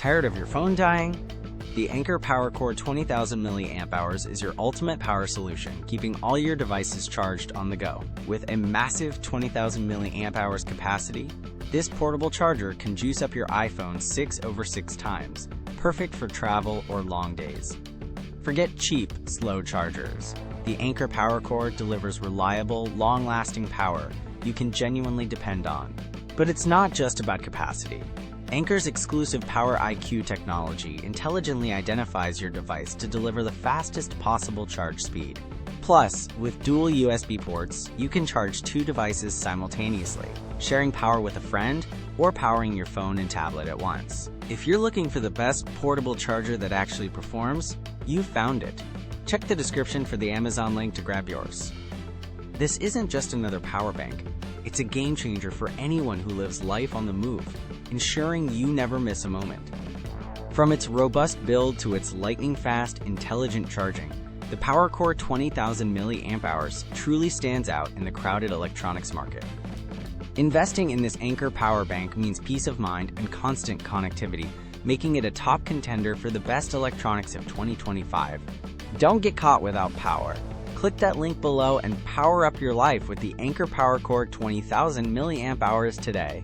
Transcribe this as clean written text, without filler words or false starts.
Tired of your phone dying? The Anker PowerCore 20000mAh is your ultimate power solution, keeping all your devices charged on the go. With a massive 20,000 mAh capacity, this portable charger can juice up your iPhone 6 times, perfect for travel or long days. Forget cheap, slow chargers. The Anker PowerCore delivers reliable, long-lasting power you can genuinely depend on. But it's not just about capacity. Anker's exclusive Power IQ technology intelligently identifies your device to deliver the fastest possible charge speed. Plus, with dual USB ports, you can charge two devices simultaneously, sharing power with a friend or powering your phone and tablet at once. If you're looking for the best portable charger that actually performs, you've found it. Check the description for the Amazon link to grab yours. This isn't just another power bank. It's a game changer for anyone who lives life on the move, ensuring you never miss a moment. From its robust build to its lightning-fast, intelligent charging, the PowerCore 20000mAh truly stands out in the crowded electronics market. Investing in this Anker power bank means peace of mind and constant connectivity, making it a top contender for the best electronics of 2025. Don't get caught without power. Click that link below and power up your life with the Anker PowerCore 20000mAh today.